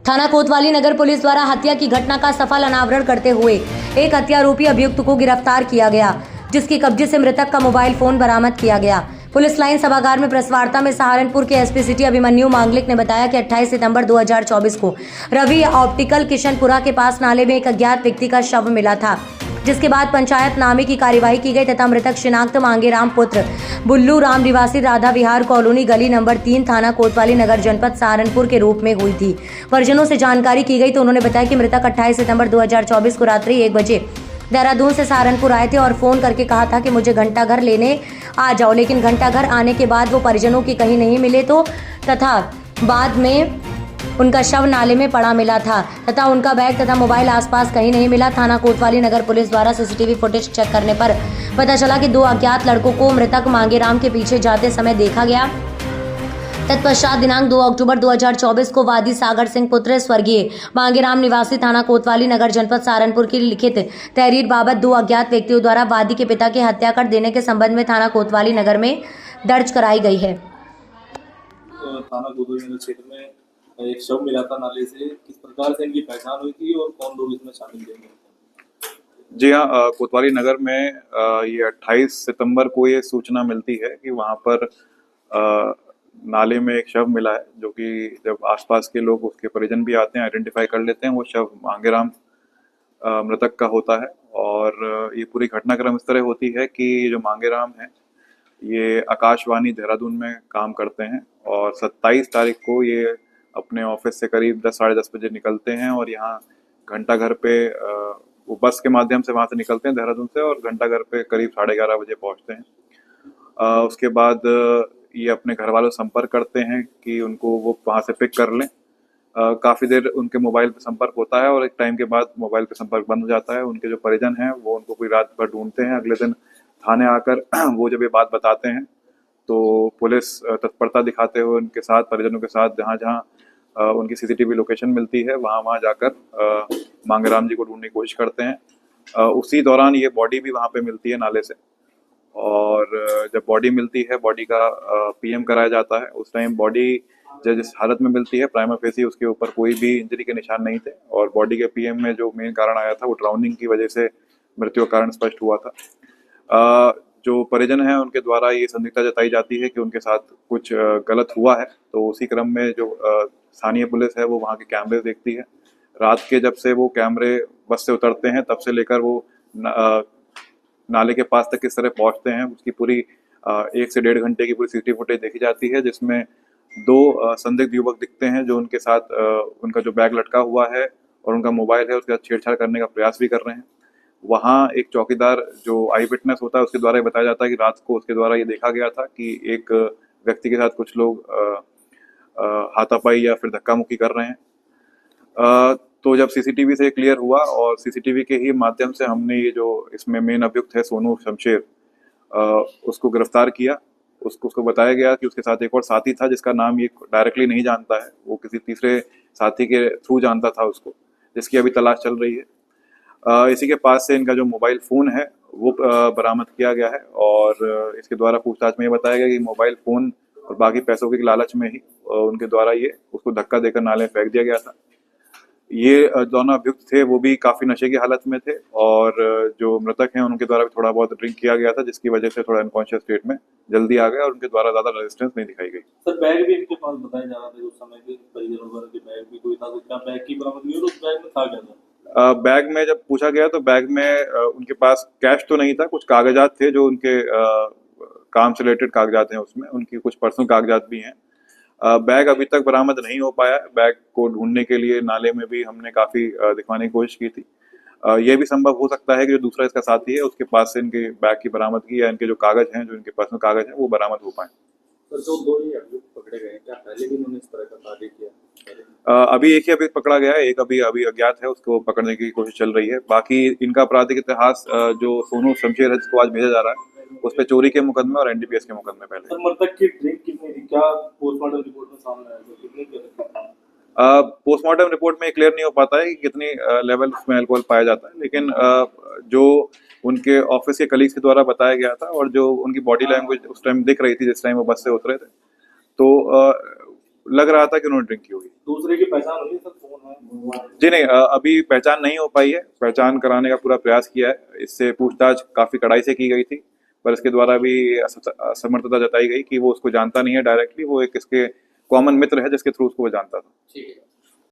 थाना कोतवाली नगर पुलिस द्वारा हत्या की घटना का सफल अनावरण करते हुए एक हत्यारोपी अभियुक्त को गिरफ्तार किया गया, जिसके कब्जे से मृतक का मोबाइल फोन बरामद किया गया। पुलिस लाइन सभागार में प्रेस वार्ता में सहारनपुर के एसपी सिटी अभिमन्यु मांगलिक ने बताया कि 28 सितंबर 2024 को रवि ऑप्टिकल किशनपुरा के पास नाले में एक अज्ञात व्यक्ति का शव मिला था, जिसके बाद पंचायत नामे की कार्यवाही की गई तथा मृतक शिनाख्त मांगेराम पुत्र बुल्लू राम निवासी राधा विहार कॉलोनी गली नंबर 3 थाना कोतवाली नगर जनपद सहारनपुर के रूप में हुई थी। परिजनों से जानकारी की गई तो उन्होंने बताया कि मृतक 28 सितंबर 2024 को रात्रि 1 बजे देहरादून से सहारनपुर आए थे और फोन करके कहा था कि मुझे घंटाघर लेने आ जाओ, लेकिन घंटाघर आने के बाद वो परिजनों की कहीं नहीं मिले तो तथा बाद में उनका शव नाले में पड़ा मिला था तथा उनका बैग तथा मोबाइल आसपास कहीं नहीं मिला। थाना कोतवाली नगर पुलिस द्वारा सीसीटीवी फुटेज चेक करने पर पता चला कि 2 अज्ञात लड़कों को मृतक मांगेराम के पीछे जाते समय देखा गया। तत्पश्चात दिनांक 2 अक्टूबर 2024 को वादी सागर सिंह पुत्र स्वर्गीय मांगेराम निवासी थाना कोतवाली नगर जनपद सहारनपुर की लिखित तहरीर बाबत 2 अज्ञात व्यक्तियों द्वारा वादी के पिता की हत्या कर देने के संबंध में थाना कोतवाली नगर में दर्ज कराई गई है। थाना कोतवाली नगर क्षेत्र में एक शव मिला था नाले से, किस प्रकार से इनकी पहचान हुई थी और कौन लोग इसमें शामिल थे? जी हाँ, कोतवाली नगर में ये 28 सितंबर को ये सूचना मिलती है कि वहाँ पर नाले में एक शव मिला है, जो कि जब आसपास के लोग, उसके परिजन भी आते हैं, आइडेंटिफाई कर लेते हैं, वो शव मांगेराम मृतक का होता है। और ये पूरी घटनाक्रम इस तरह होती है कि जो मांगेराम है ये आकाशवाणी देहरादून में काम करते हैं और 27 तारीख को ये अपने ऑफिस से करीब 10 साढ़े 10 बजे निकलते हैं और यहाँ घंटाघर पे वो बस के माध्यम से वहाँ से निकलते हैं देहरादून से और घंटाघर पे करीब 11:30 बजे पहुँचते हैं। उसके बाद ये अपने घर वालों से संपर्क करते हैं कि उनको वो वहाँ से पिक कर लें। काफ़ी देर उनके मोबाइल पे संपर्क होता है और एक टाइम के बाद मोबाइल पे संपर्क बंद हो जाता है। उनके जो परिजन हैं वो उनको पूरी रात भर ढूंढते हैं। अगले दिन थाने आकर वो जब ये बात बताते हैं तो पुलिस तत्परता दिखाते हुए उनके साथ, परिजनों के साथ, जहाँ जहाँ उनकी सीसीटीवी लोकेशन मिलती है वहाँ जाकर मांगेराम जी को ढूंढने की कोशिश करते हैं। उसी दौरान ये बॉडी भी वहाँ पे मिलती है नाले से और जब बॉडी मिलती है, बॉडी का पीएम कराया जाता है। उस टाइम बॉडी जिस हालत में मिलती है, प्राइमा फेसी उसके ऊपर कोई भी इंजरी के निशान नहीं थे और बॉडी के पीएम में जो मेन कारण आया था वो ड्राउनिंग की वजह से मृत्यु का कारण स्पष्ट हुआ था। जो परिजन हैं उनके द्वारा ये संदिग्धता जताई जाती है कि उनके साथ कुछ गलत हुआ है, तो उसी क्रम में जो स्थानीय पुलिस है वो वहाँ के कैमरे देखती है। रात के जब से वो कैमरे बस से उतरते हैं तब से लेकर वो नाले के पास तक किस तरह पहुँचते हैं उसकी पूरी 1 से 1.5 घंटे की पूरी सीसीटीवी फुटेज देखी जाती है, जिसमें 2 संदिग्ध युवक दिखते हैं जो उनके साथ उनका जो बैग लटका हुआ है और उनका मोबाइल है उसके साथ छेड़छाड़ करने का प्रयास भी कर रहे हैं। वहाँ एक चौकीदार जो आई विटनेस होता है उसके द्वारा बताया जाता है कि रात को उसके द्वारा ये देखा गया था कि एक व्यक्ति के साथ कुछ लोग हाथापाई या फिर धक्का मुक्की कर रहे हैं। तो जब सीसीटीवी से क्लियर हुआ और सीसीटीवी के ही माध्यम से हमने ये जो इसमें मेन अभियुक्त है सोनू शमशेर, उसको गिरफ्तार किया। उसको बताया गया कि उसके साथ एक और साथी था जिसका नाम ये डायरेक्टली नहीं जानता है, वो किसी तीसरे साथी के थ्रू जानता था उसको, जिसकी अभी तलाश चल रही है। इसी के पास से इनका जो मोबाइल फ़ोन है वो बरामद किया गया है और इसके द्वारा पूछताछ में ये बताया गया कि मोबाइल फ़ोन और बाकी पैसों के लालच में ही उनके द्वारा ये उसको धक्का देकर नाले में फेंक दिया गया था। ये दोनों अभियुक्त थे वो भी काफ़ी नशे की हालत में थे और जो मृतक हैं उनके द्वारा भी थोड़ा बहुत ड्रिंक किया गया था, जिसकी वजह से थोड़ा अनकॉन्शियस स्टेट में जल्दी आ गए और उनके द्वारा ज़्यादा रेजिस्टेंस नहीं दिखाई गई। सर, बैग भी इनके पास बताया जा रहा था उस समय के परिजनों द्वारा कि बैग भी कोई था, तो क्या बैग की बरामदगी हुई और उस बैग में था क्या था? बैग में जब पूछा गया तो बैग में उनके पास कैश तो नहीं था, कुछ कागजात थे जो उनके काम से रिलेटेड कागजात हैं, उसमें उनकी कुछ पर्सनल कागजात भी हैं। बैग अभी तक बरामद नहीं हो पाया। बैग को ढूंढने के लिए नाले में भी हमने काफ़ी दिखवाने की कोशिश की थी। यह भी संभव हो सकता है कि जो दूसरा इसका साथी है उसके पास से इनके बैग की बरामदगी या इनके जो कागज हैं, जो इनके पर्सनल कागज हैं, वो बरामद हो पाए। सर, जो 2 ही अभियुक्त पकड़े गए, क्या पहले भी उन्होंने इस तरह का कार्य किया? अभी एक ही अभियुक्त पकड़ा गया है, एक अभी अज्ञात है, उसको पकड़ने की कोशिश चल रही है। बाकी इनका आपराधिक इतिहास जो सोनू शमशेर है जिसको आज भेजा जा रहा है, उस पर चोरी के मुकदमे और एनडीपीएस के मुकदमे पहले। सर, मृतक की ड्रिंक कितनी थी, क्या पोस्टमार्टम रिपोर्ट में सामने आया? कितनी? पोस्टमार्टम रिपोर्ट में क्लियर नहीं हो पाता है कि कितनी लेवल उसमें अल्कोहल पाया जाता है, लेकिन जो उनके ऑफिस के कलीग्स के द्वारा बताया गया था और जो उनकी बॉडी लैंग्वेज उस टाइम दिख रही थी जिस टाइम वो बस से उतरे थे, तो लग रहा था कि उन्होंने ड्रिंक की होगी। दूसरे की पहचान हुई सर? फोन जी नहीं, अभी पहचान नहीं हो पाई है। पहचान कराने का पूरा प्रयास किया है। इससे पूछताछ काफी कड़ाई से की गई थी, पर इसके द्वारा भी असमर्थता जताई गई कि वो उसको जानता नहीं है डायरेक्टली, वो एक इसके कॉमन मित्र है जिसके थ्रू उसको वो जानता था। ठीक है।